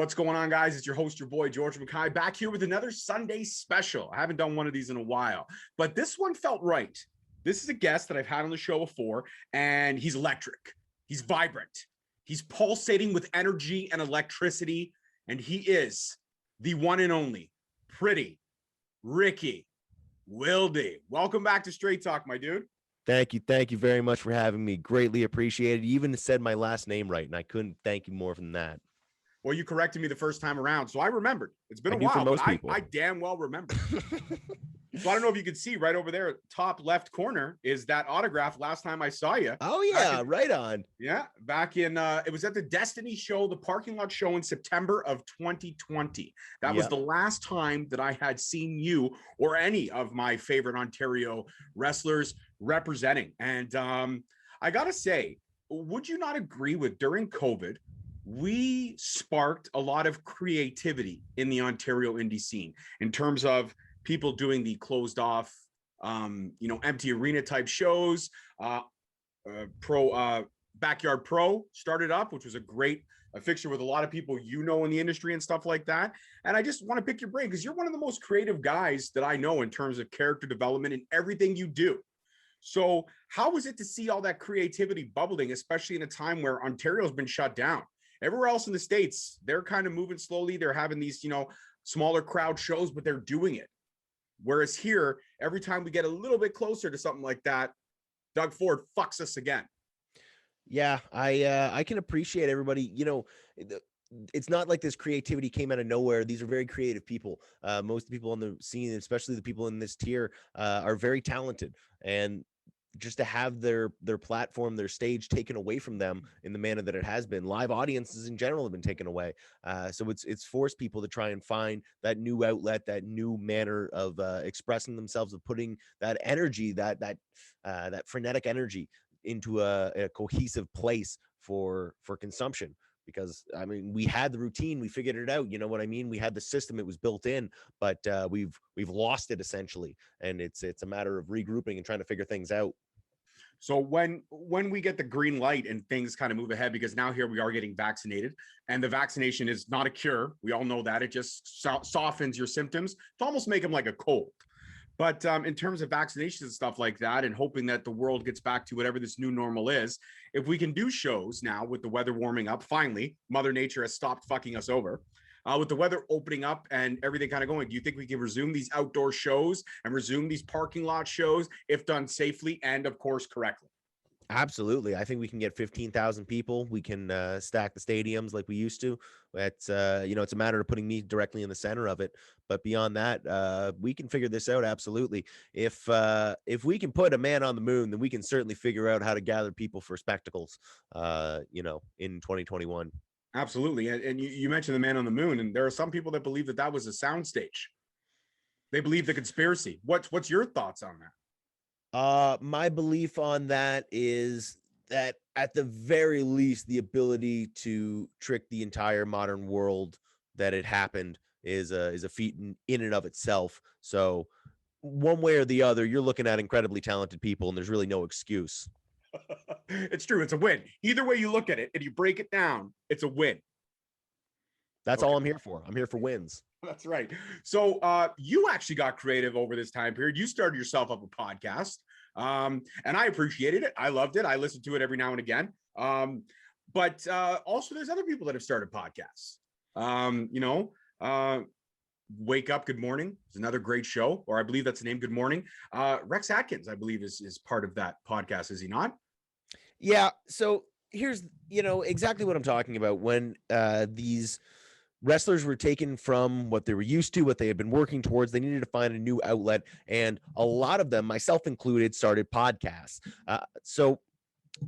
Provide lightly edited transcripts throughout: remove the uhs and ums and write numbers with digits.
What's going on, guys? It's your host, your boy, George Mackay, back here with another Sunday special. I haven't done one of these in a while, but this one felt right. This is a guest that I've had on the show before, and he's electric. He's vibrant. He's pulsating with energy and electricity, and he is the one and only pretty Ricky Willdy. Welcome back to Straight Talk, my dude. Thank you very much for having me. Greatly appreciated. You even said my last name right, and I couldn't thank you more than that. Well, you corrected me the first time around, so I remembered. It's been a while, for most but people. I damn well remember. So I don't know if you can see right over there, top left corner is that autograph last time I saw you. Oh, yeah, right on. Yeah, back in, it was at the Destiny show, the parking lot show in September of 2020. That was the last time that I had seen you or any of my favorite Ontario wrestlers representing. And I got to say, would you not agree with during COVID, we sparked a lot of creativity in the Ontario indie scene in terms of people doing the closed off, empty arena type shows. Backyard Pro started up, which was a fixture with a lot of people in the industry and stuff like that. And I just want to pick your brain because you're one of the most creative guys that I know in terms of character development and everything you do. So how was it to see all that creativity bubbling, especially in a time where Ontario's been shut down? Everywhere else in the States, they're kind of moving slowly. They're having these, smaller crowd shows, but they're doing it. Whereas here, every time we get a little bit closer to something like that, Doug Ford fucks us again. Yeah, I can appreciate everybody. It's not like this creativity came out of nowhere. These are very creative people. Most people on the scene, especially the people in this tier, are very talented. And just to have their platform, their stage taken away from them in the manner that it has been, live audiences in general have been taken away. So it's forced people to try and find that new outlet, that new manner of expressing themselves, of putting that energy, that frenetic energy into a cohesive place for consumption. Because we had the routine, we figured it out. You know what I mean? We had the system; it was built in, but we've lost it essentially, and it's a matter of regrouping and trying to figure things out. So when we get the green light and things kind of move ahead, because now here we are getting vaccinated, and the vaccination is not a cure. We all know that. It just softens your symptoms to almost make them like a cold. But in terms of vaccinations and stuff like that, and hoping that the world gets back to whatever this new normal is, if we can do shows now with the weather warming up, finally, Mother Nature has stopped fucking us over. With the weather opening up and everything kind of going, do you think we can resume these outdoor shows and resume these parking lot shows if done safely and, of course, correctly? Absolutely. I think we can get 15,000 people. We can stack the stadiums like we used to. It's it's a matter of putting me directly in the center of it. But beyond that, we can figure this out. Absolutely. If we can put a man on the moon, then we can certainly figure out how to gather people for spectacles, in 2021. Absolutely. And you mentioned the man on the moon, and there are some people that believe that was a soundstage. They believe the conspiracy. What's your thoughts on that? My belief on that is that at the very least, the ability to trick the entire modern world that it happened is a feat in and of itself. So one way or the other, you're looking at incredibly talented people, and there's really no excuse. It's true. It's a win. Either way you look at it, and you break it down, it's a win. That's all I'm here for. I'm here for wins. That's right. So you actually got creative over this time period. You started yourself up a podcast, and I appreciated it. I loved it. I listened to it every now and again. But also there's other people that have started podcasts. Wake Up, Good Morning is another great show, or I believe that's the name, Good Morning. Rex Atkins, I believe, is part of that podcast, is he not? Yeah. So here's, exactly what I'm talking about. When these wrestlers were taken from what they were used to, what they had been working towards, they needed to find a new outlet. And a lot of them, myself included, started podcasts. So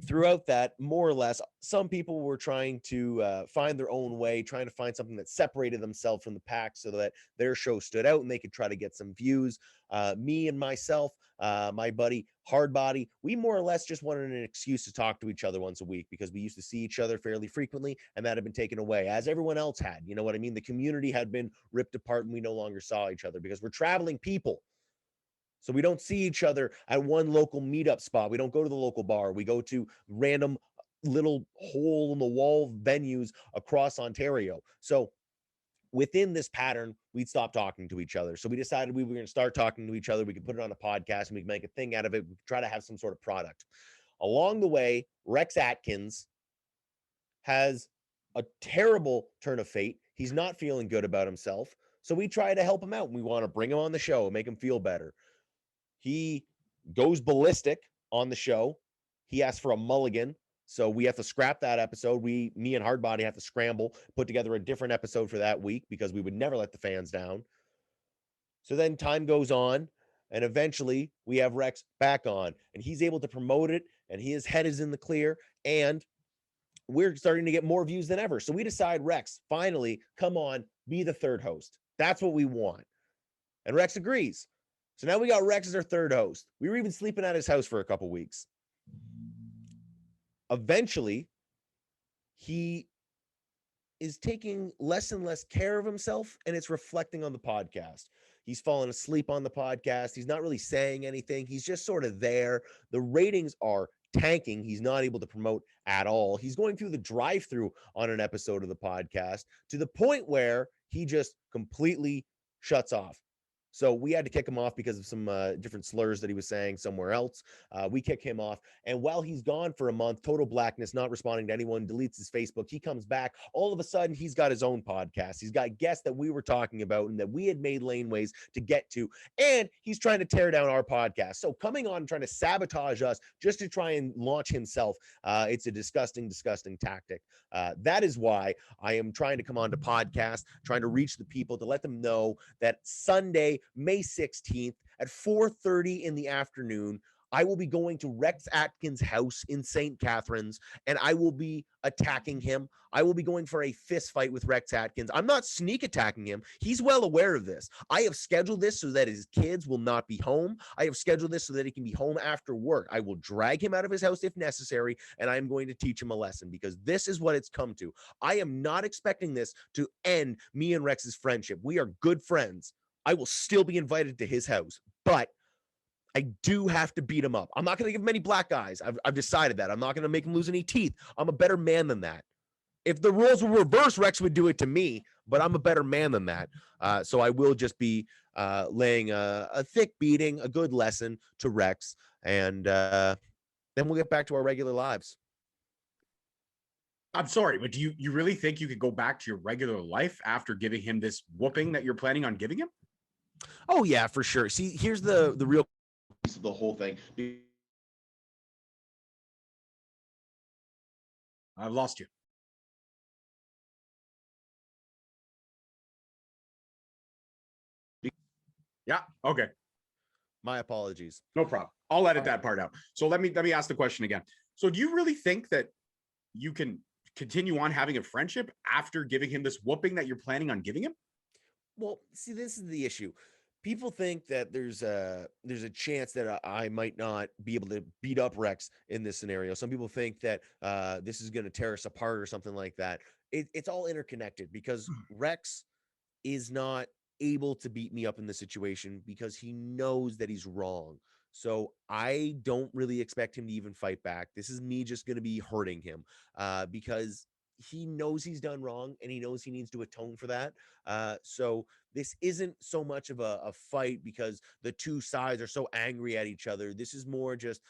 throughout that, more or less, some people were trying to find their own way, trying to find something that separated themselves from the pack so that their show stood out and they could try to get some views. Me and myself, my buddy Hardbody, we more or less just wanted an excuse to talk to each other once a week because we used to see each other fairly frequently, and that had been taken away, as everyone else had. You know what I mean? The community had been ripped apart, and we no longer saw each other because we're traveling people. So we don't see each other at one local meetup spot. We don't go to the local bar. We go to random little hole in the wall venues across Ontario. So within this pattern, we'd stop talking to each other. So we decided we were going to start talking to each other. We could put it on a podcast and we could make a thing out of it. We could try to have some sort of product. Along the way, Rex Atkins has a terrible turn of fate. He's not feeling good about himself. So we try to help him out. We want to bring him on the show and make him feel better. He goes ballistic on the show. He asks for a mulligan. So we have to scrap that episode. Me and Hardbody have to scramble, put together a different episode for that week because we would never let the fans down. So then time goes on, and eventually we have Rex back on, and he's able to promote it, and his head is in the clear, and we're starting to get more views than ever. So we decide, Rex, finally, come on, be the third host. That's what we want. And Rex agrees. So now we got Rex as our third host. We were even sleeping at his house for a couple weeks. Eventually, he is taking less and less care of himself, and it's reflecting on the podcast. He's fallen asleep on the podcast. He's not really saying anything. He's just sort of there. The ratings are tanking. He's not able to promote at all. He's going through the drive-through on an episode of the podcast to the point where he just completely shuts off. So we had to kick him off because of some different slurs that he was saying somewhere else. We kick him off. And while he's gone for a month, total blackness, not responding to anyone, deletes his Facebook. He comes back. All of a sudden, he's got his own podcast. He's got guests that we were talking about and that we had made laneways to get to. And he's trying to tear down our podcast. So coming on and trying to sabotage us just to try and launch himself, it's a disgusting, disgusting tactic. That is why I am trying to come on to podcast, trying to reach the people to let them know that Sunday, May 16th at 4:30 in the afternoon, I will be going to Rex Atkins' house in St. Catharines, and I will be attacking him. I will be going for a fist fight with Rex Atkins. I'm not sneak attacking him. He's well aware of this. I have scheduled this so that his kids will not be home. I have scheduled this so that he can be home after work. I will drag him out of his house if necessary, and I'm going to teach him a lesson because this is what it's come to. I am not expecting this to end me and Rex's friendship. We are good friends. I will still be invited to his house, but I do have to beat him up. I'm not going to give him any black eyes. I've decided that. I'm not going to make him lose any teeth. I'm a better man than that. If the roles were reversed, Rex would do it to me, but I'm a better man than that. So I will just be laying a thick beating, a good lesson to Rex, and then we'll get back to our regular lives. I'm sorry, but do you really think you could go back to your regular life after giving him this whooping that you're planning on giving him? Oh, yeah, for sure. See, here's the real piece of the whole thing. I've lost you. Yeah, okay. My apologies. No problem. I'll edit that part out. So let me ask the question again. So do you really think that you can continue on having a friendship after giving him this whooping that you're planning on giving him? Well, see, this is the issue. People think that there's a chance that I might not be able to beat up Rex in this scenario. Some people think that this is going to tear us apart or something like that. It's all interconnected because Rex is not able to beat me up in this situation because he knows that he's wrong. So I don't really expect him to even fight back. This is me just going to be hurting him because he knows he's done wrong and he knows he needs to atone for that. So this isn't so much of a fight because the two sides are so angry at each other. This is more just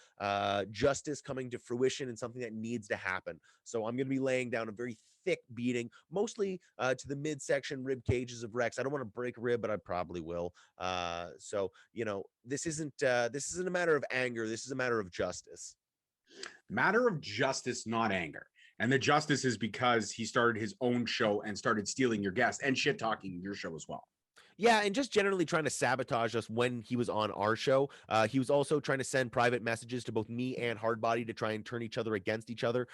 justice coming to fruition and something that needs to happen. So I'm going to be laying down a very thick beating, mostly to the midsection rib cages of Rex. I don't want to break a rib, but I probably will. So, you know, this isn't a matter of anger. This is a matter of justice. Matter of justice, not anger. And the justice is because he started his own show and started stealing your guests and shit talking your show as well. Yeah, and just generally trying to sabotage us when he was on our show. He was also trying to send private messages to both me and Hardbody to try and turn each other against each other.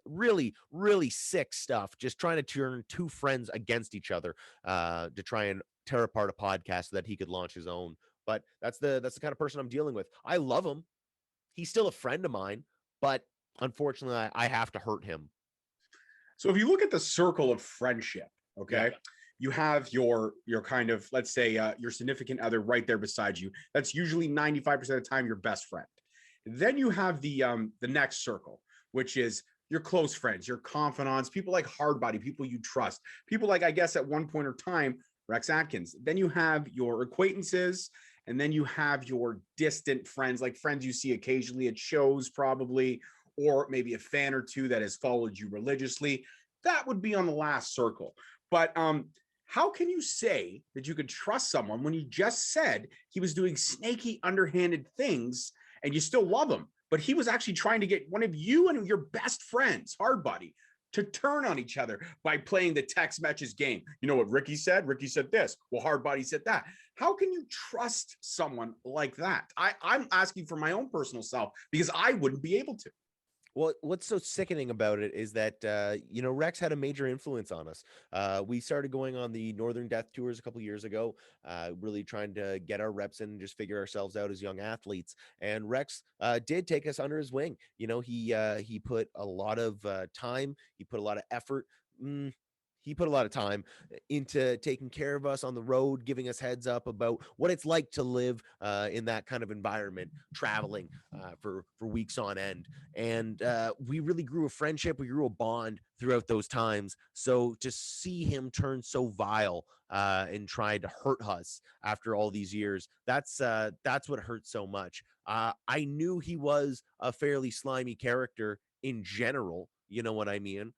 Really, really sick stuff. Just trying to turn two friends against each other to try and tear apart a podcast so that he could launch his own. But that's the kind of person I'm dealing with. I love him. He's still a friend of mine, but unfortunately, I have to hurt him. So if you look at the circle of friendship, okay, Yeah. You have your kind of, let's say, your significant other right there beside you. That's usually 95% of the time your best friend. Then you have the next circle, which is your close friends, your confidants, people like Hardbody, people you trust, people like, I guess at one point or time, Rex Atkins. Then you have your acquaintances, and then you have your distant friends, like friends you see occasionally at shows, probably, or maybe a fan or two that has followed you religiously. That would be on the last circle. But how can you say that you could trust someone when you just said he was doing snaky, underhanded things and you still love him? But he was actually trying to get one of you and your best friends, Hardbody, to turn on each other by playing the text messages game. You know what Ricky said? Ricky said this. Well, Hardbody said that. How can you trust someone like that? I'm asking for my own personal self because I wouldn't be able to. Well, what's so sickening about it is that, Rex had a major influence on us. We started going on the Northern Death Tours a couple years ago, really trying to get our reps in and just figure ourselves out as young athletes. And Rex did take us under his wing. He put a lot of time, he put a lot of effort. He put a lot of time into taking care of us on the road, giving us heads up about what it's like to live in that kind of environment, traveling for weeks on end. And we really grew a friendship. We grew a bond throughout those times. So to see him turn so vile and try to hurt us after all these years, that's what hurts so much. I knew he was a fairly slimy character in general. You know what I mean?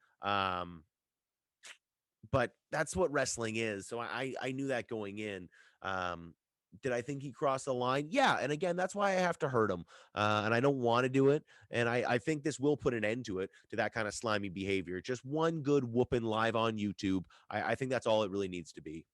But that's what wrestling is. So I knew that going in. Did I think he crossed the line? Yeah. And again, that's why I have to hurt him. And I don't want to do it. And I think this will put an end to it, to that kind of slimy behavior. Just one good whooping live on YouTube. I think that's all it really needs to be.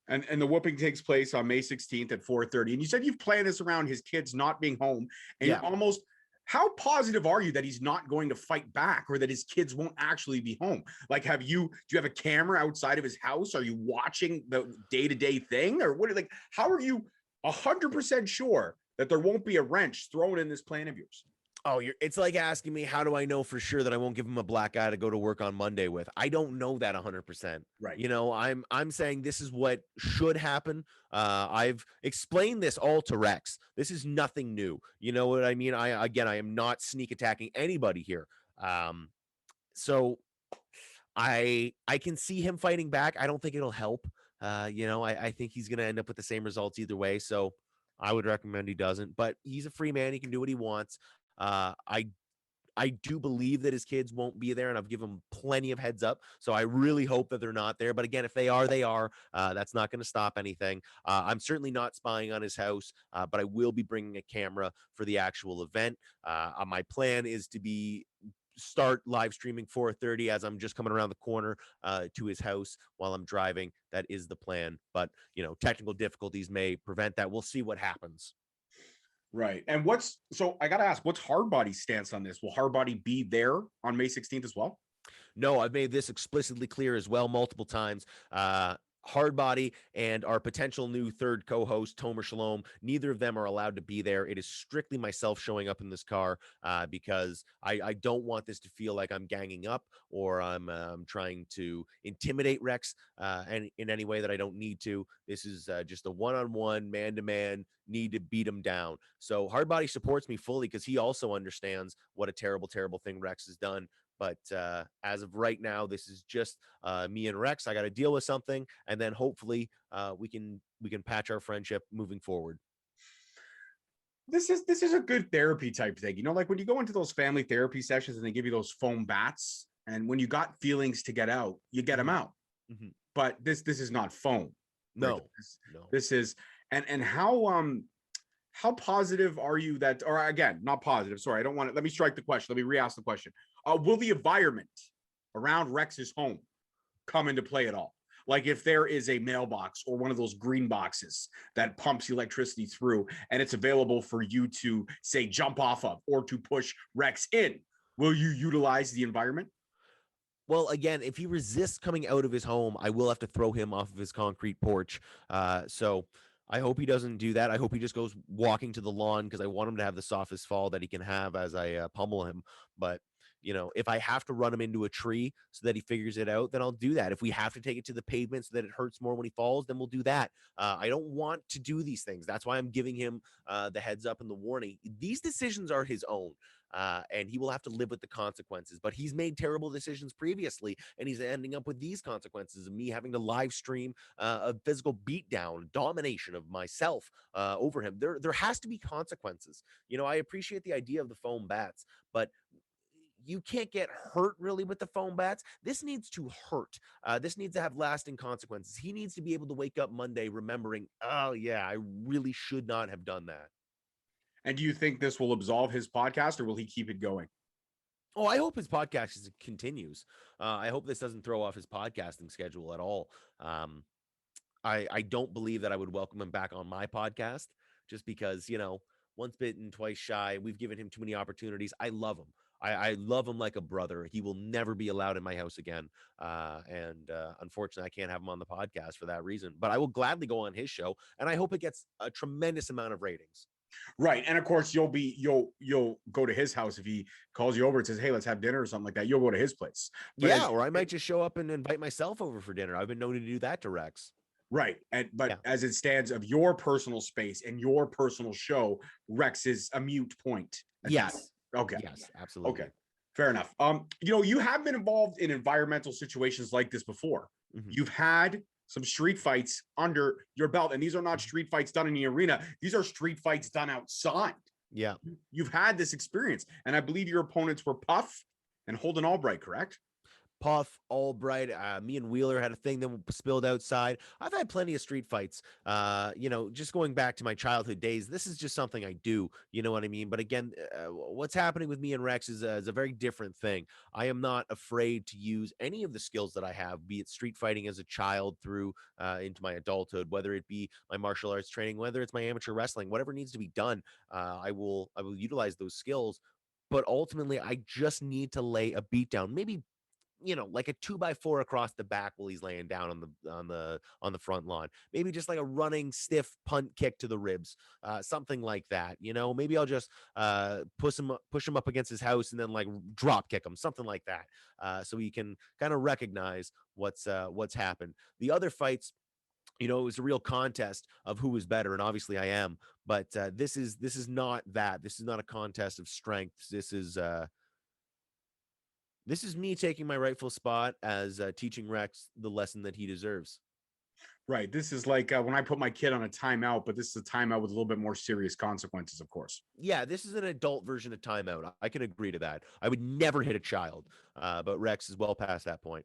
And the whooping takes place on May 16th at 4:30. And you said you've planned this around his kids not being home. And Yeah. you're almost, how positive are you that he's not going to fight back or that his kids won't actually be home? Like, do you have a camera outside of his house? Are you watching the day-to-day thing? Or what, like, how are you 100% sure that there won't be a wrench thrown in this plan of yours? Oh, it's like asking me, how do I know for sure that I won't give him a black eye to go to work on Monday with? I don't know that 100%. Right. I'm saying this is what should happen. I've explained this all to Rex. This is nothing new. You know what I mean? I am not sneak attacking anybody here. So I can see him fighting back. I don't think it'll help. I think he's gonna end up with the same results either way. So I would recommend he doesn't. But he's a free man. He can do what he wants. I do believe that his kids won't be there, and I've given him plenty of heads up. So I really hope that they're not there. But again, if they are, they are. That's not going to stop anything. I'm certainly not spying on his house, but I will be bringing a camera for the actual event. My plan is to start live streaming 4:30 as I'm just coming around the corner to his house while I'm driving. That is the plan. But technical difficulties may prevent that. We'll see what happens. Right. And so I got to ask, what's Hardbody's stance on this? Will Hardbody be there on May 16th as well? No, I've made this explicitly clear as well multiple times. Hardbody and our potential new third co-host, Tomer Shalom, neither of them are allowed to be there. It is strictly myself showing up in this car because I don't want this to feel like I'm ganging up or I'm trying to intimidate Rex and in any way that I don't need to. This is just a one-on-one, man-to-man, need to beat him down. So Hardbody supports me fully because he also understands what a terrible, terrible thing Rex has done. But as of right now, this is just me and Rex. I got to deal with something, and then hopefully we can patch our friendship moving forward. This is a good therapy type thing. Like when you go into those family therapy sessions and they give you those foam bats, and when you got feelings to get out, you get them out. Mm-hmm. But this is not foam. No, right? no. This is and how positive are you that, or again, not positive. Sorry, I don't want to, let me strike the question. Let me re-ask the question. Will the environment around Rex's home come into play at all? Like if there is a mailbox or one of those green boxes that pumps electricity through and it's available for you to say jump off of or to push Rex in, will you utilize the environment? Well, again, if he resists coming out of his home, I will have to throw him off of his concrete porch. So I hope he doesn't do that. I hope he just goes walking to the lawn because I want him to have the softest fall that he can have as I pummel him. But if I have to run him into a tree so that he figures it out, then I'll do that. If we have to take it to the pavement so that it hurts more when he falls, then we'll do that. I don't want to do these things. That's why I'm giving him the heads up and the warning. These decisions are his own. and he will have to live with the consequences. But he's made terrible decisions previously, and he's ending up with these consequences of me having to live stream a physical beatdown, domination of myself over him. There has to be consequences. I appreciate the idea of the foam bats, but you can't get hurt really with the foam bats. This needs to hurt. This needs to have lasting consequences. He needs to be able to wake up Monday remembering, oh yeah, I really should not have done that. And do you think this will absolve his podcast, or will he keep it going? Oh, I hope his podcast continues. I hope this doesn't throw off his podcasting schedule at all. I don't believe that I would welcome him back on my podcast, just because, once bitten, twice shy. We've given him too many opportunities. I love him. I love him like a brother. He will never be allowed in my house again. And unfortunately, I can't have him on the podcast for that reason. But I will gladly go on his show, and I hope it gets a tremendous amount of ratings. Right. And of course, you'll go to his house if he calls you over and says, hey, let's have dinner or something like that. You'll go to his place. But or I might just show up and invite myself over for dinner. I've been known to do that to Rex. Right. But as it stands of your personal space and your personal show, Rex is a mute point. Yes. Okay. Yes, absolutely. Okay. Fair enough. You have been involved in environmental situations like this before. Mm-hmm. You've had some street fights under your belt, and these are not street fights done in the arena. These are street fights done outside. Yeah. You've had this experience, and I believe your opponents were Puff and Holden Albright, correct? Puff, Albright, me and Wheeler had a thing that spilled outside. I've had plenty of street fights. Just going back to my childhood days, this is just something I do. You know what I mean? But again, what's happening with me and Rex is a very different thing. I am not afraid to use any of the skills that I have, be it street fighting as a child through into my adulthood, whether it be my martial arts training, whether it's my amateur wrestling, whatever needs to be done. I will utilize those skills. But ultimately, I just need to lay a beat down, maybe like a 2x4 across the back while he's laying down on the front lawn. Maybe just like a running stiff punt kick to the ribs, something like that. Maybe I'll just push him up against his house and then like drop kick him, something like that, so he can kind of recognize what's happened. The other fights, it was a real contest of who was better, and obviously I am. But this is not that. This is not a contest of strengths. This is me taking my rightful spot as teaching Rex the lesson that he deserves. Right. This is like when I put my kid on a timeout, but this is a timeout with a little bit more serious consequences, of course. Yeah, this is an adult version of timeout. I can agree to that. I would never hit a child, but Rex is well past that point.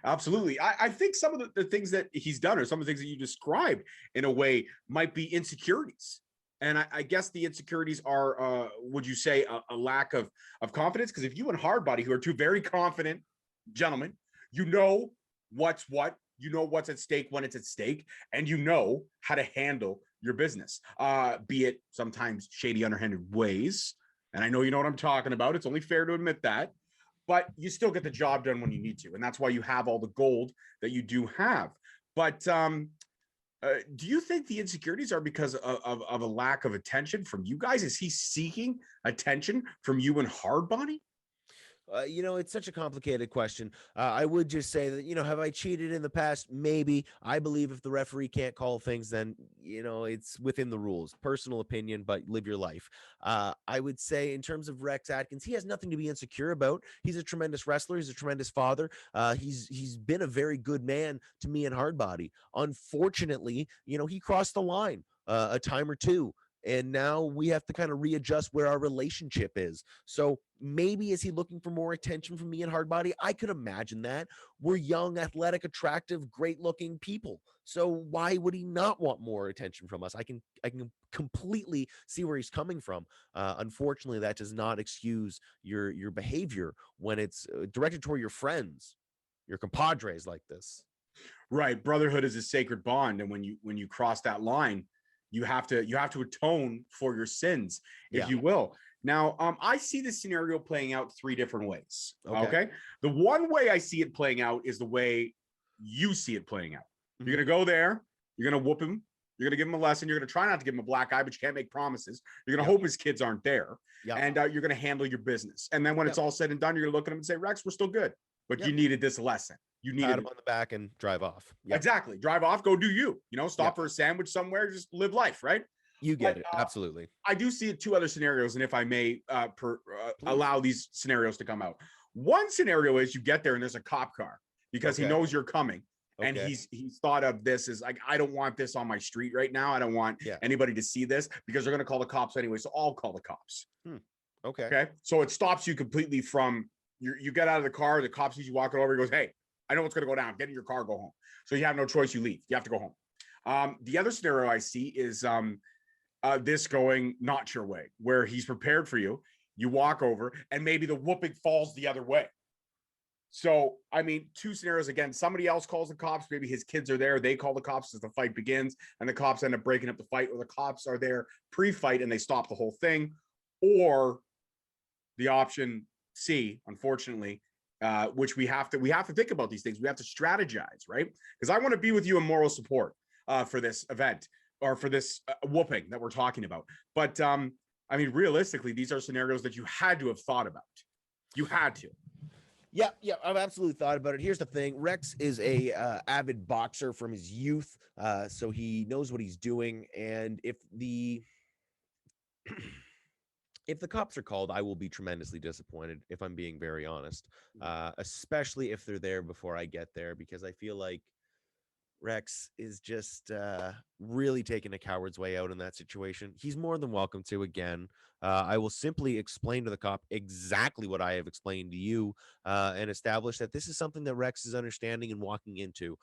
Absolutely. I think some of the things that he's done, or some of the things that you described in a way, might be insecurities. And I guess the insecurities are, would you say, a lack of confidence? Because if you and Hardbody, who are two very confident gentlemen, you know what's what, you know what's at stake when it's at stake, and you know how to handle your business, be it sometimes shady, underhanded ways. And I know you know what I'm talking about. It's only fair to admit that. But you still get the job done when you need to. And that's why you have all the gold that you do have. But do you think the insecurities are because of a lack of attention from you guys? Is he seeking attention from you and Hardbody? It's such a complicated question. I would just say that, have I cheated in the past? Maybe. I believe if the referee can't call things, then, it's within the rules. Personal opinion, but live your life. I would say in terms of Rex Atkins, he has nothing to be insecure about. He's a tremendous wrestler. He's a tremendous father. He's been a very good man to me and Hardbody. Unfortunately, he crossed the line a time or two. And now we have to kind of readjust where our relationship is. So maybe is he looking for more attention from me and Hardbody? I could imagine that. We're young, athletic, attractive, great-looking people. So why would he not want more attention from us? I can completely see where he's coming from. Unfortunately, that does not excuse your behavior when it's directed toward your friends, your compadres like this. Right. Brotherhood is a sacred bond, and when you cross that line, you have to atone for your sins, if you will. Now, I see this scenario playing out three different ways. Okay. The one way I see it playing out is the way you see it playing out. Mm-hmm. You're going to go there. You're going to whoop him. You're going to give him a lesson. You're going to try not to give him a black eye, but you can't make promises. You're going to hope his kids aren't there. And you're going to handle your business. And then when it's all said and done, you're going to look at him and say, Rex, we're still good. But you needed this lesson. You needed pat him on the back and drive off. Exactly. Drive off, go do you. Stop for a sandwich somewhere, just live life, right? You But get it. Absolutely. I do see two other scenarios, and if I may Please. allow these scenarios to come out. One scenario is you get there and there's a cop car because he Okay. knows you're coming. And Okay. he's thought of this as like, I don't want this on my street right now. I don't want Yeah. anybody to see this because they're going to call the cops anyway. So I'll call the cops. Okay. Okay. So it stops you completely from you get out of the car. The cop sees you walking over. He goes, hey, I know what's going to go down. Get in your car, go home. So you have no choice. You leave. You have to go home. The other scenario I see is this going not your way, where he's prepared for you. You walk over and maybe the whooping falls the other way. So, I mean, two scenarios again. Somebody else calls the cops. Maybe his kids are there. They call the cops as the fight begins, and the cops end up breaking up the fight, or the cops are there pre-fight and they stop the whole thing. Or the option C, unfortunately, which we have to think about these things. We have to strategize, right? Because I want to be with you in moral support for this event or for this whooping that we're talking about. But I mean, realistically, these are scenarios that you had to have thought about. You had to. Yeah, I've absolutely thought about it. Here's the thing: Rex is a avid boxer from his youth, so he knows what he's doing. And if the cops are called, I will be tremendously disappointed, if I'm being very honest, especially if they're there before I get there, because I feel like Rex is just really taking a coward's way out in that situation. He's more than welcome to. Again, I will simply explain to the cop exactly what I have explained to you, and establish that this is something that Rex is understanding and walking into.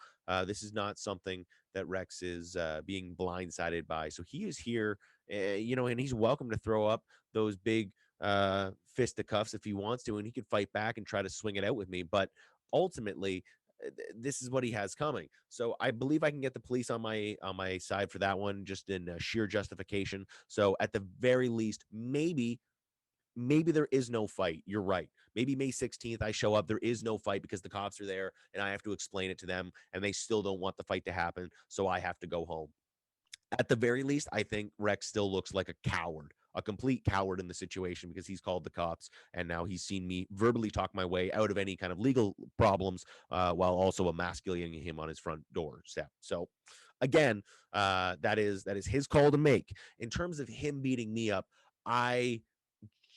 This is not something that Rex is being blindsided by. So he is here, and he's welcome to throw up those big fisticuffs if he wants to, and he could fight back and try to swing it out with me. But ultimately, this is what he has coming. So I believe I can get the police on my side for that one, just in sheer justification. So at the very least, maybe there is no fight. You're right. Maybe May 16th I show up, there is no fight because the cops are there and I have to explain it to them and they still don't want the fight to happen, so I have to go home. At the very least, I think Rex still looks like a coward, a complete coward in the situation, because he's called the cops and now he's seen me verbally talk my way out of any kind of legal problems, while also emasculating him on his front doorstep. So, again, that is his call to make. In terms of him beating me up, I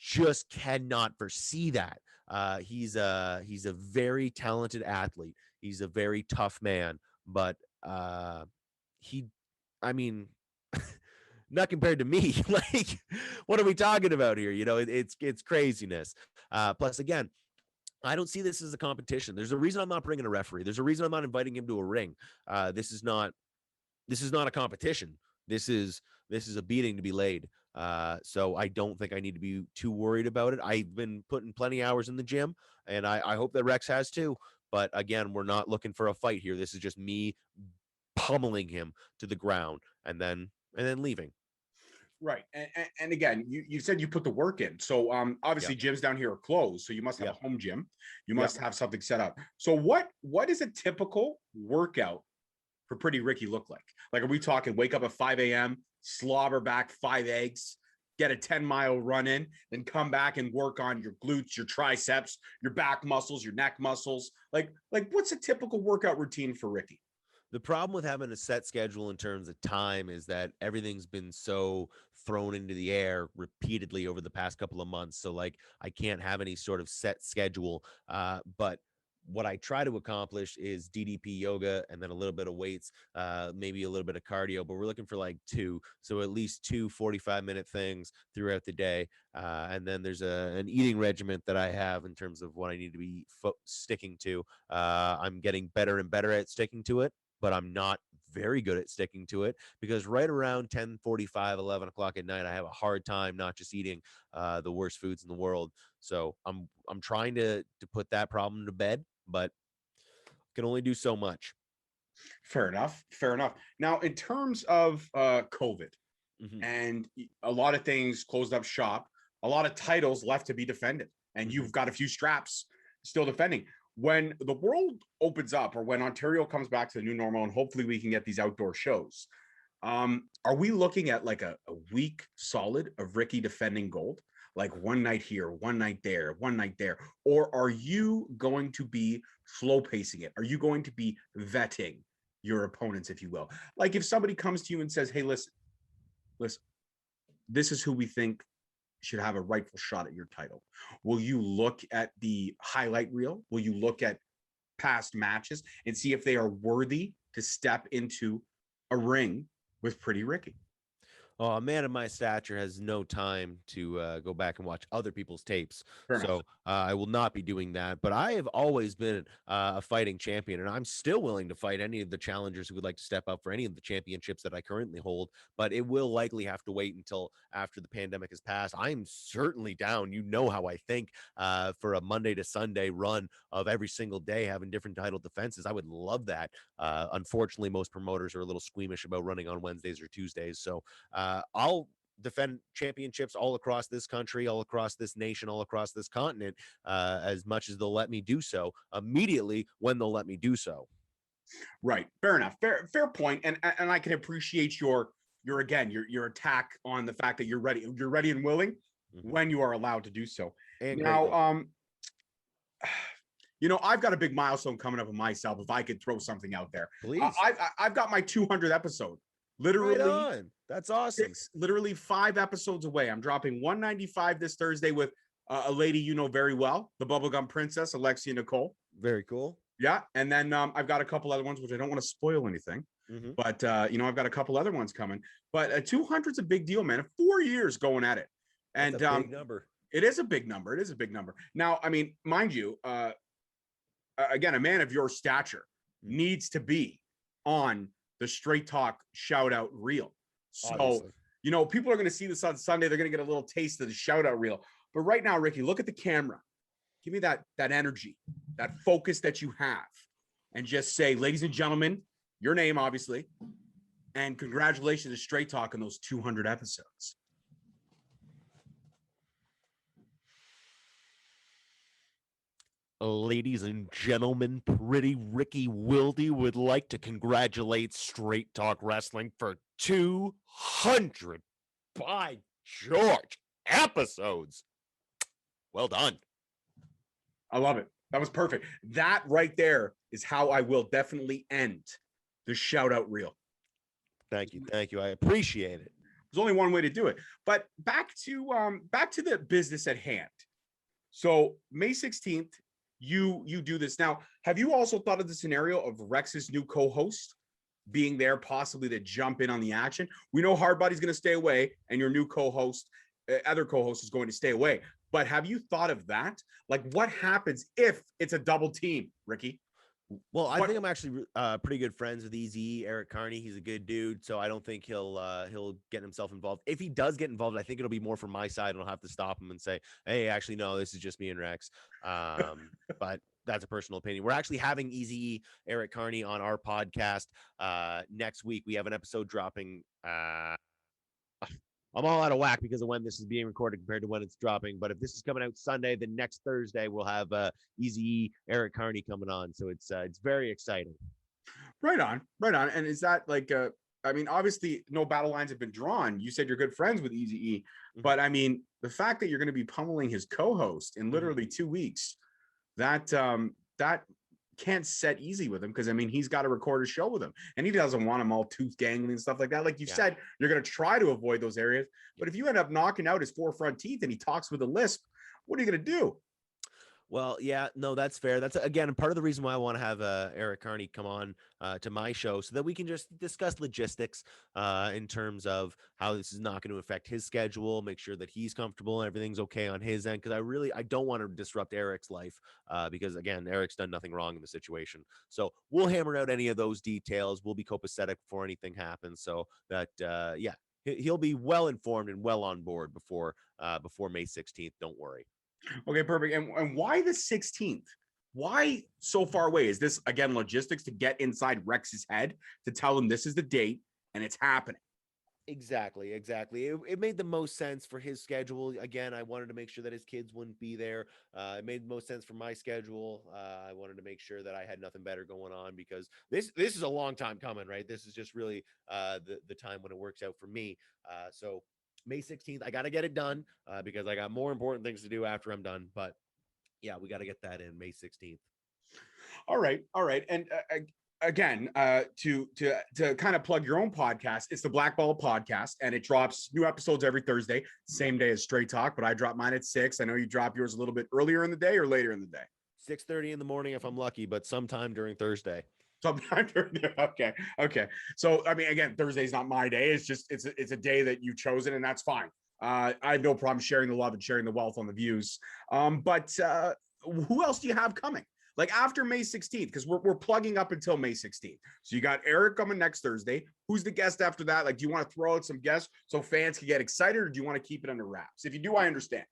just cannot foresee that. He's a very talented athlete. He's a very tough man, but he I mean, not compared to me. Like, what are we talking about here? It's craziness. Plus, again, I don't see this as a competition. There's a reason I'm not bringing a referee. There's a reason I'm not inviting him to a ring. This is not a competition. This is a beating to be laid. So I don't think I need to be too worried about it. I've been putting plenty of hours in the gym, and I hope that Rex has too. But again, we're not looking for a fight here. This is just me pummeling him to the ground and then leaving. Right. And again, you said you put the work in. So obviously Yep. gyms down here are closed. So you must have Yep. a home gym. You Yep. must have something set up. So what is a typical workout for Pretty Ricky look like? Like, are we talking wake up at 5 a.m., slobber back 5 eggs, get a 10-mile run in, then come back and work on your glutes, your triceps, your back muscles, your neck muscles? Like what's a typical workout routine for Ricky? The problem with having a set schedule in terms of time is that everything's been so thrown into the air repeatedly over the past couple of months. So, like, I can't have any sort of set schedule. But what I try to accomplish is DDP yoga and then a little bit of weights, maybe a little bit of cardio, but we're looking for like two. So at least two 45-minute things throughout the day. And then there's an eating regiment that I have in terms of what I need to be sticking to. I'm getting better and better at sticking to it, but I'm not very good at sticking to it, because right around 10:45, 11 o'clock at night, I have a hard time not just eating the worst foods in the world. So I'm trying to put that problem to bed, but can only do so much. Fair enough. Fair enough. Now, in terms of COVID Mm-hmm. and a lot of things closed up shop, a lot of titles left to be defended, and you've got a few straps still defending. When the world opens up, or when Ontario comes back to the new normal, and hopefully we can get these outdoor shows, are we looking at like a week solid of Ricky defending gold? Like one night here, one night there, one night there? Or are you going to be slow pacing it? Are you going to be vetting your opponents, if you will? Like if somebody comes to you and says, hey, listen, this is who we think should have a rightful shot at your title? Will you look at the highlight reel? Will you look at past matches and see if they are worthy to step into a ring with Pretty Ricky? Oh, a man of my stature has no time to go back and watch other people's tapes. Fair enough. So I will not be doing that. But I have always been a fighting champion, and I'm still willing to fight any of the challengers who would like to step up for any of the championships that I currently hold. But it will likely have to wait until after the pandemic has passed. I'm certainly down. You know how I think for a Monday to Sunday run of every single day having different title defenses. I would love that. Unfortunately, most promoters are a little squeamish about running on Wednesdays or Tuesdays. So I'll defend championships all across this country, all across this nation, all across this continent, as much as they'll let me do so immediately when they'll let me do so. Right. Fair enough. Fair point. And I can appreciate your attack on the fact that you're ready and willing when you are allowed to do so. And now, I've got a big milestone coming up in myself. If I could throw something out there, please. I've got my 200th episode. Literally, right on. That's awesome. Literally 5 episodes away. I'm dropping 195 this Thursday with a lady you know very well, the Bubblegum Princess, Alexia Nicole. Very cool. Yeah, and then I've got a couple other ones, which I don't want to spoil anything. But I've got a couple other ones coming. But 200's a big deal, man. 4 years going at it, and that's a big number. It is a big number. It is a big number. Now, I mean, mind you, again, a man of your stature needs to be on the Straight Talk shout out reel. So, obviously, people are going to see this on Sunday. They're going to get a little taste of the shout out reel. But right now, Ricky, look at the camera. Give me that energy, that focus that you have, and just say, ladies and gentlemen, your name, obviously, and congratulations to Straight Talk on those 200 episodes. Ladies and gentlemen, Pretty Ricky Willdy would like to congratulate Straight Talk Wrestling for 200, by George, episodes. Well done. I love it. That was perfect. That right there is how I will definitely end the shout out reel. Thank you. Thank you. I appreciate it. There's only one way to do it. But back to the business at hand. So May 16th, you do this. Now, have you also thought of the scenario of Rex's new co-host being there possibly to jump in on the action? We know Hardbody's going to stay away and your new co-host, other co-host is going to stay away. But have you thought of that? Like, what happens if it's a double team, Ricky? Well, I think I'm actually pretty good friends with Easy Eric Carney. He's a good dude, so I don't think he'll get himself involved. If he does get involved, I think it'll be more from my side, and I'll have to stop him and say, "Hey, actually, no, this is just me and Rex." But that's a personal opinion. We're actually having Easy Eric Carney on our podcast next week. We have an episode dropping. I'm all out of whack because of when this is being recorded compared to when it's dropping. But if this is coming out Sunday, then next Thursday we'll have Easy Eric Carney coming on. So it's very exciting. Right on. And is that like I mean, obviously no battle lines have been drawn. You said you're good friends with Easy E, but I mean, the fact that you're going to be pummeling his co-host in literally 2 weeks, that can't set easy with him, because I mean, he's got to record a show with him and he doesn't want him all tooth gangly and stuff like that. Like you said, you're going to try to avoid those areas, but if you end up knocking out his 4 front teeth and he talks with a lisp, what are you going to do? Well, yeah, no, that's fair. That's, again, part of the reason why I want to have Eric Carney come on to my show, so that we can just discuss logistics in terms of how this is not going to affect his schedule, make sure that he's comfortable and everything's okay on his end. Because I don't want to disrupt Eric's life because, again, Eric's done nothing wrong in the situation. So we'll hammer out any of those details. We'll be copacetic before anything happens. So that, he'll be well informed and well on board before May 16th. Don't worry. Okay, perfect. And why the 16th? Why so far away? Is this, again, logistics to get inside Rex's head to tell him this is the date and it's happening? Exactly. It made the most sense for his schedule. Again, I wanted to make sure that his kids wouldn't be there. It made the most sense for my schedule. I wanted to make sure that I had nothing better going on, because this is a long time coming, right? This is just really the time when it works out for me. So May 16th, I got to get it done because I got more important things to do after I'm done. But yeah, we got to get that in May 16th. All right. And again, to kind of plug your own podcast, it's the Blackball Podcast, and it drops new episodes every Thursday, same day as Straight Talk. But I drop mine at 6. I know you drop yours a little bit earlier in the day or later in the day. 6:30 in the morning if I'm lucky, but sometime during Thursday. Okay. So I mean, again, Thursday's not my day. It's just it's a day that you've chosen, and that's fine. I have no problem sharing the love and sharing the wealth on the views. But who else do you have coming? Like after May 16th, because we're plugging up until May 16th. So you got Eric coming next Thursday. Who's the guest after that? Like, do you want to throw out some guests so fans can get excited, or do you want to keep it under wraps? If you do, I understand.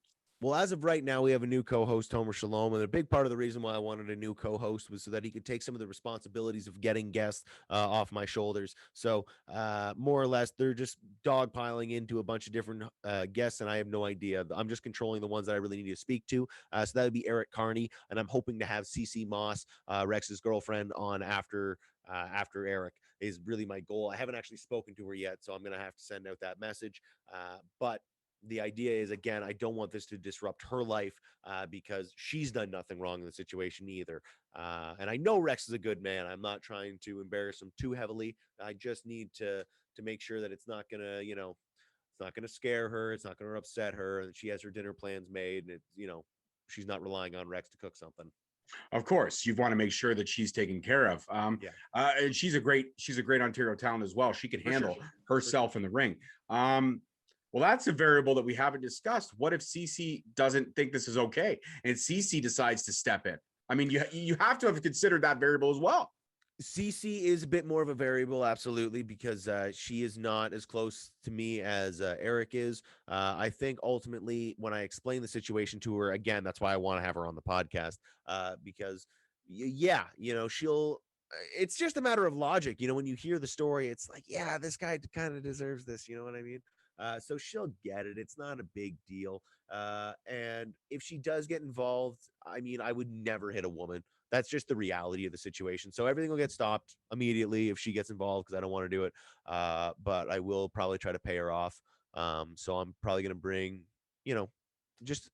Well, as of right now, we have a new co-host, Homer Shalom, and a big part of the reason why I wanted a new co-host was so that he could take some of the responsibilities of getting guests off my shoulders. So more or less, they're just dogpiling into a bunch of different guests, and I have no idea. I'm just controlling the ones that I really need to speak to. So that would be Eric Carney, and I'm hoping to have CC Moss, Rex's girlfriend, on after Eric is really my goal. I haven't actually spoken to her yet, so I'm going to have to send out that message. But the idea is, again, I don't want this to disrupt her life because she's done nothing wrong in the situation either. And I know Rex is a good man. I'm not trying to embarrass him too heavily. I just need to make sure that it's not going to, it's not going to scare her. It's not going to upset her. And she has her dinner plans made, and she's not relying on Rex to cook something. Of course, you want to make sure that she's taken care of. And she's a great Ontario talent as well. She can handle herself in the ring. Well, that's a variable that we haven't discussed. What if CC doesn't think this is okay and CC decides to step in? I mean, you have to have considered that variable as well. CC is a bit more of a variable, absolutely, because she is not as close to me as Eric is. I think ultimately when I explain the situation to her, again, that's why I want to have her on the podcast, because, she'll, it's just a matter of logic. When you hear the story, it's like, yeah, this guy kind of deserves this. You know what I mean? So she'll get it. It's not a big deal. And if she does get involved, I mean, I would never hit a woman. That's just the reality of the situation. So everything will get stopped immediately if she gets involved, because I don't want to do it. But I will probably try to pay her off. So I'm probably going to bring, just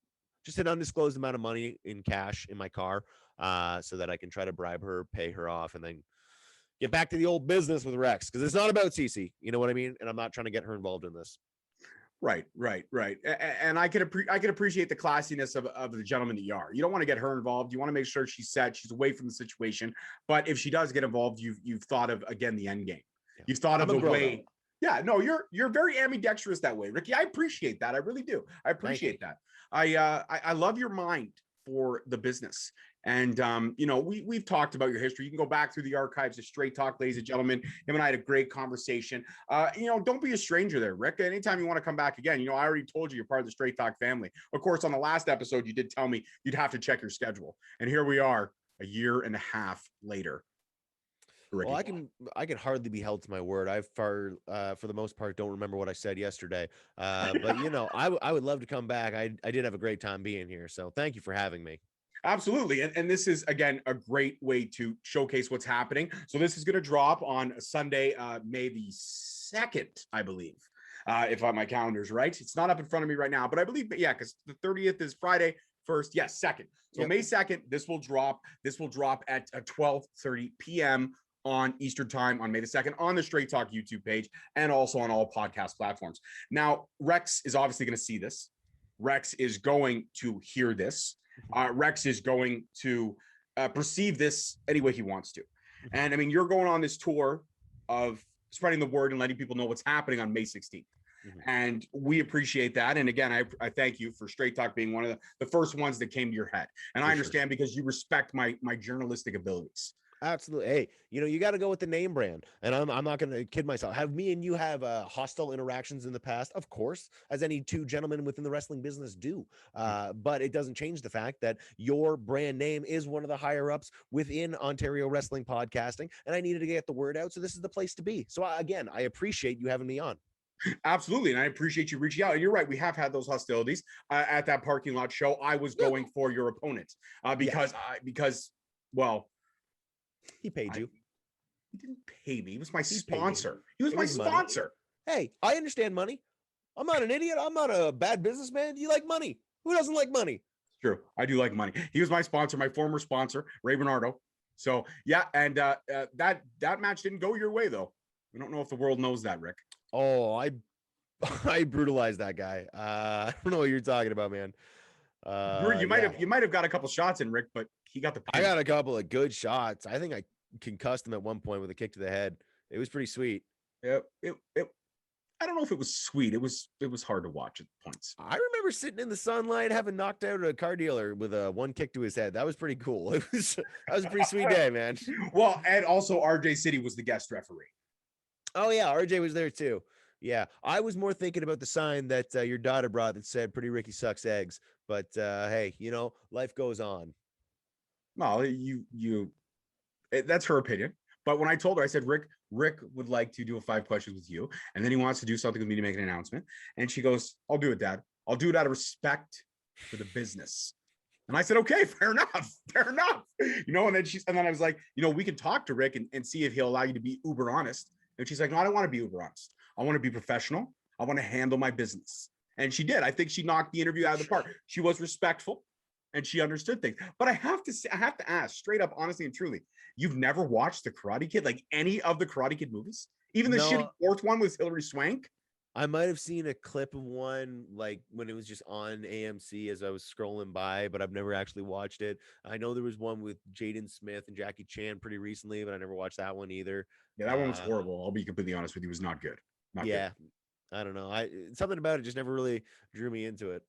an undisclosed amount of money in cash in my car, so that I can try to bribe her, pay her off, and then get back to the old business with Rex, because it's not about CC. You know what I mean? And I'm not trying to get her involved in this. Right. And I could appreciate the classiness of the gentleman that you are. You don't want to get her involved. You want to make sure she's set, she's away from the situation. But if she does get involved, you've thought of, again, the end game. Yeah. You've thought of the way. Yeah, no, you're very ambidextrous that way, Ricky. I appreciate that. I really do. I appreciate that. I love your mind for the business. And, we've talked about your history. You can go back through the archives of Straight Talk, ladies and gentlemen. Him and I had a great conversation. Don't be a stranger there, Rick. Anytime you want to come back again, I already told you you're part of the Straight Talk family. Of course, on the last episode, you did tell me you'd have to check your schedule. And here we are a year and a half later. Ricky. Well, I can hardly be held to my word. I for the most part don't remember what I said yesterday. But I would love to come back. I did have a great time being here. So thank you for having me. Absolutely. And this is, again, a great way to showcase what's happening. So this is going to drop on Sunday, May the 2nd, I believe, if my calendar's right. It's not up in front of me right now, but I believe, because the 30th is Friday 1st. Yes, 2nd. So yep. May 2nd, this will drop at 12:30 p.m. on Eastern time on May the 2nd on the Straight Talk YouTube page and also on all podcast platforms. Now, Rex is obviously going to see this. Rex is going to hear this. Rex is going to perceive this any way he wants to. And I mean, you're going on this tour of spreading the word and letting people know what's happening on May 16th. Mm-hmm. And we appreciate that. And again, I thank you for Straight Talk being one of the first ones that came to your head. And I understand because you respect my journalistic abilities. Absolutely. Hey, you got to go with the name brand, and I'm not going to kid myself. Have me and you have hostile interactions in the past? Of course, as any two gentlemen within the wrestling business do. But it doesn't change the fact that your brand name is one of the higher ups within Ontario wrestling podcasting, and I needed to get the word out. So this is the place to be. So again, I appreciate you having me on. Absolutely. And I appreciate you reaching out. And you're right. We have had those hostilities at that parking lot show. I was going for your opponent because he paid you. He didn't pay me. He was my sponsor. He was my sponsor. Hey, I understand money. I'm not an idiot. I'm not a bad businessman. You like money. Who doesn't like money? It's true. I do like money. He was my sponsor, my former sponsor, Ray Bernardo. So yeah, and that match didn't go your way though. We don't know if the world knows that, Rick. Oh, I brutalized that guy. I don't know what you're talking about, man. You Yeah, might have got a couple shots in, Rick, but he got the I pin. got a couple of good shots. I think I concussed him at one point with a kick to the head. It was pretty sweet. It I don't know if it was sweet. It was hard to watch at points. I remember sitting in the sunlight having knocked out a car dealer with a one kick to his head. That was pretty cool. That was a pretty sweet day, man. Well, and also RJ City was the guest referee. Oh yeah, RJ was there too. Yeah, I was more thinking about the sign that your daughter brought that said "Pretty Ricky sucks eggs." But hey, life goes on. Well, that's her opinion. But when I told her, I said, Rick would like to do a 5 questions with you, and then he wants to do something with me to make an announcement. And she goes, "I'll do it, Dad. I'll do it out of respect for the business." And I said, "Okay, fair enough, fair enough." And then I was like, we can talk to Rick and see if he'll allow you to be uber honest. And she's like, "No, I don't want to be uber honest. I want to be professional. I want to handle my business." And she did. I think she knocked the interview out of the park. She was respectful and she understood things. But I have to ask straight up, honestly and truly, you've never watched the Karate Kid, like any of the Karate Kid movies? Even the shitty fourth one with Hilary Swank? I might have seen a clip of one like when it was just on AMC as I was scrolling by, but I've never actually watched it. I know there was one with Jaden Smith and Jackie Chan pretty recently, but I never watched that one either. Yeah, that one was horrible. I'll be completely honest with you. It was not good. Not good. I don't know. Something about it just never really drew me into it.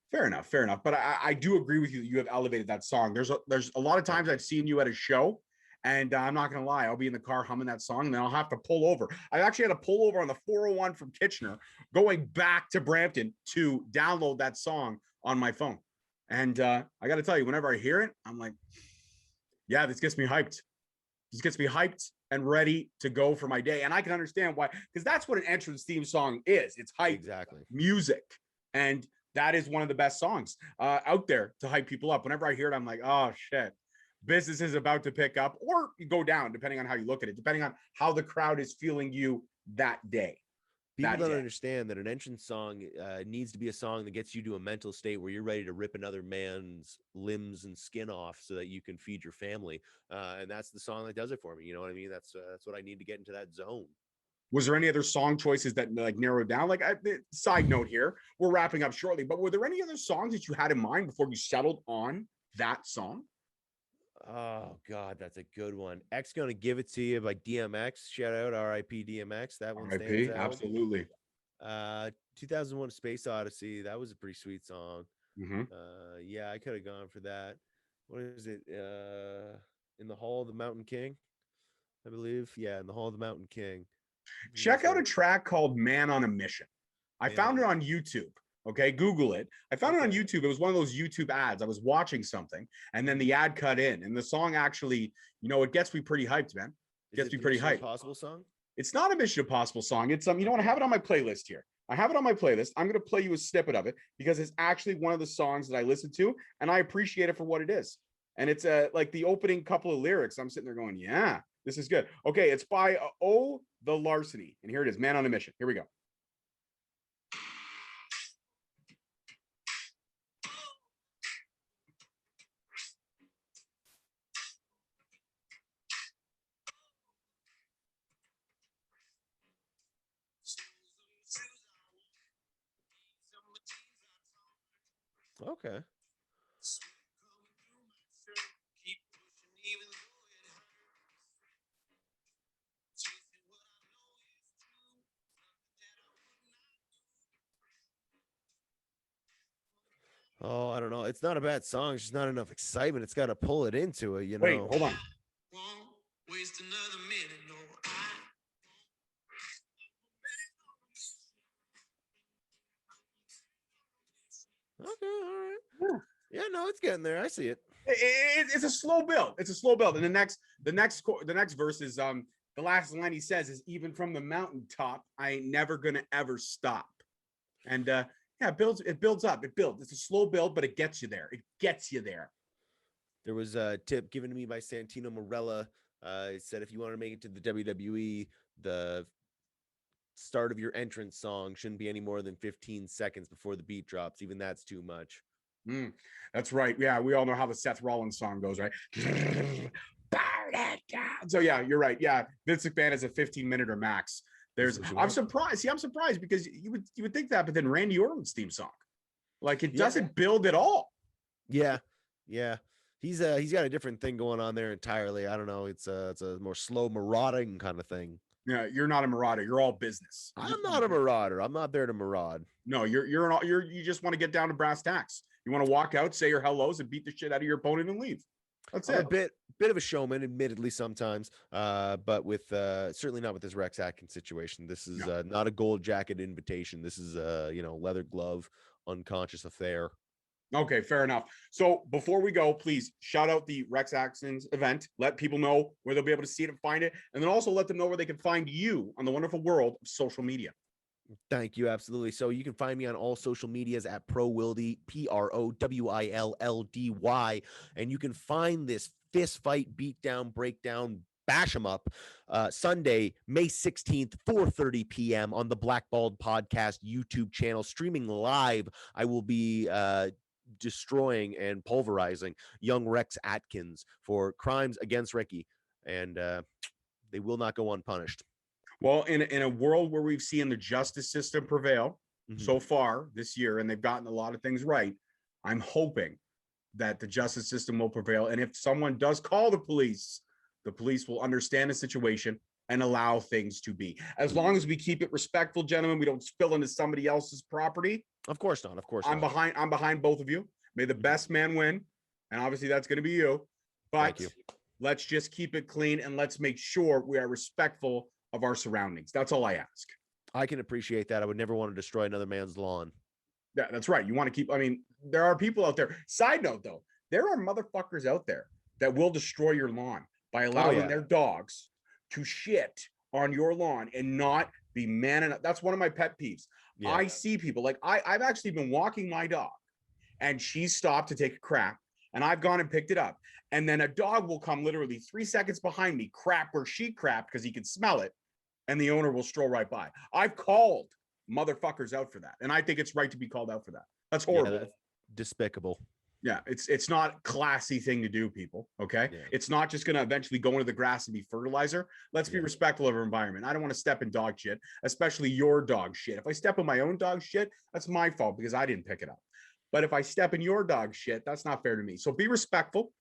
Fair enough. But I do agree with you that you have elevated that song. There's a lot of times I've seen you at a show, and I'm not going to lie, I'll be in the car humming that song, and then I'll have to pull over. I actually had to pull over on the 401 from Kitchener, going back to Brampton to download that song on my phone. And I got to tell you, whenever I hear it, I'm like, yeah, this gets me hyped. This gets me hyped and ready to go for my day. And I can understand why, because that's what an entrance theme song is. It's hype, music. And that is one of the best songs out there to hype people up. Whenever I hear it, I'm like, oh, shit. Business is about to pick up or go down, depending on how you look at it, depending on how the crowd is feeling you that day. People don't understand that an entrance song needs to be a song that gets you to a mental state where you're ready to rip another man's limbs and skin off so that you can feed your family. And that's the song that does it for me. You know what I mean? That's what I need to get into that zone. Was there any other song choices that like narrowed down? Like, side note here, we're wrapping up shortly, but were there any other songs that you had in mind before you settled on that song? Oh God, that's a good one. X Gonna Give It To You by DMX. Shout out R.I.P. DMX. That one stands out. Absolutely. 2001: Space Odyssey. That was a pretty sweet song. Mm-hmm. Yeah, I could have gone for that. What is it? In the Hall of the Mountain King, I believe. Yeah, in the Hall of the Mountain King. Check out a track called "Man on a Mission." I found it on YouTube. Okay, Google it. I found it on YouTube. It was one of those YouTube ads. I was watching something, and then the ad cut in, and the song actually, it gets me pretty hyped, man. It gets me pretty hyped. Impossible song? It's not a Mission Impossible song. It's you know what? I have it on my playlist here. I have it on my playlist. I'm gonna play you a snippet of it because it's actually one of the songs that I listen to, and I appreciate it for what it is. And it's like the opening couple of lyrics. I'm sitting there going, yeah, this is good. Okay, it's by The Larceny, and here it is, "Man on a Mission." Here we go. Okay. Oh, I don't know. It's not a bad song. It's just not enough excitement. It's got to pull it into it, Wait, hold on. Waste another minute, no. Okay, all right. Yeah, no, it's getting there. I see it. It's a slow build. It's a slow build, and the next verse is the last line he says is, "Even from the mountaintop, I ain't never gonna ever stop." And yeah, it builds up. It builds. It's a slow build, but it gets you there. It gets you there. There was a tip given to me by Santino Marella. It said if you want to make it to the WWE, the start of your entrance song shouldn't be any more than 15 seconds before the beat drops. Even that's too much. That's right. Yeah, we all know how the Seth Rollins song goes, right? Burn it down. So yeah, you're right. Yeah, Vince McMahon is a 15-minute or max. I'm surprised. See, I'm surprised because you would think that, but then Randy Orton's theme song, like it doesn't build at all. Yeah. He's got a different thing going on there entirely. I don't know. It's a more slow marauding kind of thing. Yeah, you're not a marauder. You're all business. I'm not a marauder. I'm not there to maraud. No, you just want to get down to brass tacks. You want to walk out, say your hellos, and beat the shit out of your opponent and leave. That's it. A bit of a showman, admittedly, sometimes, but with certainly not with this Rex Atkins situation. This is not a gold jacket invitation. This is a leather glove, unconscious affair. Okay, fair enough. So before we go, please shout out the Rex Atkins event. Let people know where they'll be able to see it and find it, and then also let them know where they can find you on the wonderful world of social media. Thank you. Absolutely. So you can find me on all social medias at ProWilldy, PROWILLDY. And you can find this fist fight, beatdown, breakdown, bash 'em up Sunday, May 16th, 4:30 p.m. on the Blackball Podcast YouTube channel, streaming live. I will be destroying and pulverizing young Rex Atkins for crimes against Ricky. And they will not go unpunished. Well, in a world where we've seen the justice system prevail so far this year, and they've gotten a lot of things right, I'm hoping that the justice system will prevail. And if someone does call the police will understand the situation and allow things to be. As long as we keep it respectful, gentlemen, we don't spill into somebody else's property. Of course not. Of course I'm not. I'm behind both of you. May the best man win. And obviously that's going to be you. But let's just keep it clean and let's make sure we are respectful of our surroundings. That's all I ask. I can appreciate that. I would never want to destroy another man's lawn. Yeah, that's right. You want to keep, there are people out there. Side note though, there are motherfuckers out there that will destroy your lawn by allowing their dogs to shit on your lawn and not be man enough. That's one of my pet peeves. Yeah. I see people like I've actually been walking my dog and she stopped to take a crap and I've gone and picked it up. And then a dog will come literally 3 seconds behind me, crap where she crapped because he can smell it. And the owner will stroll right by. I've called motherfuckers out for that. And I think it's right to be called out for that. That's horrible. Yeah, that's despicable. Yeah, it's not a classy thing to do, people. Okay. Yeah. It's not just going to eventually go into the grass and be fertilizer. Let's be respectful of our environment. I don't want to step in dog shit, especially your dog shit. If I step in my own dog shit, that's my fault because I didn't pick it up. But if I step in your dog shit, that's not fair to me. So be respectful.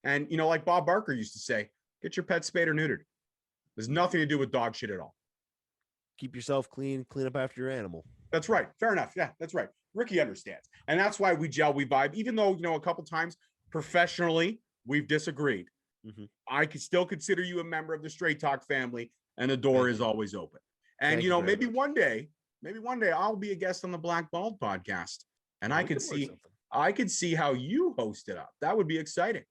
And, like Bob Barker used to say, get your pet spayed or neutered. There's nothing to do with dog shit at all. Keep yourself clean, clean up after your animal. That's right. Fair enough. Yeah, that's right. Ricky understands. And that's why we gel, we vibe, even though, a couple times professionally we've disagreed. Mm-hmm. I could still consider you a member of the Straight Talk family and the door is always open. And, maybe one day I'll be a guest on the Blackball podcast and I could see how you host it up. That would be exciting.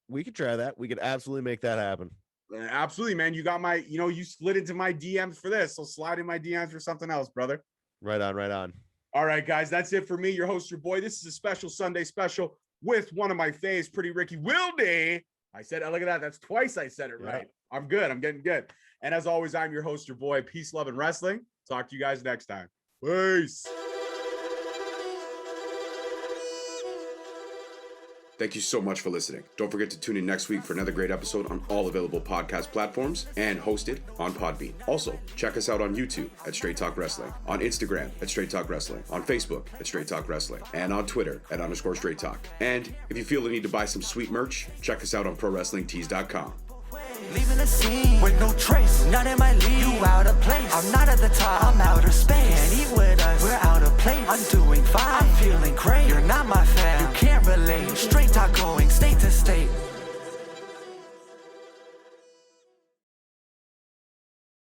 We could try that. We could absolutely make that happen. Absolutely, man. You got my, you slid into my DMs for this. So slide in my DMs for something else, brother. Right on, right on. All right, guys. That's it for me. Your host, your boy. This is a special Sunday special with one of my faves, Pretty Ricky Willdy. I said, look at that. That's twice I said it right. I'm good. I'm getting good. And as always, I'm your host, your boy. Peace, love, and wrestling. Talk to you guys next time. Peace. Thank you so much for listening. Don't forget to tune in next week for another great episode on all available podcast platforms and hosted on Podbean. Also, check us out on YouTube at Straight Talk Wrestling, on Instagram at Straight Talk Wrestling, on Facebook at Straight Talk Wrestling, and on Twitter at _Straight Talk. And if you feel the need to buy some sweet merch, check us out on ProWrestlingTees.com. Leaving the scene with no trace, not in my league. You out of place. I'm not at the top. I'm outer space. Can't eat with us. We're out of place. I'm doing fine. I'm feeling great. You're not my favorite.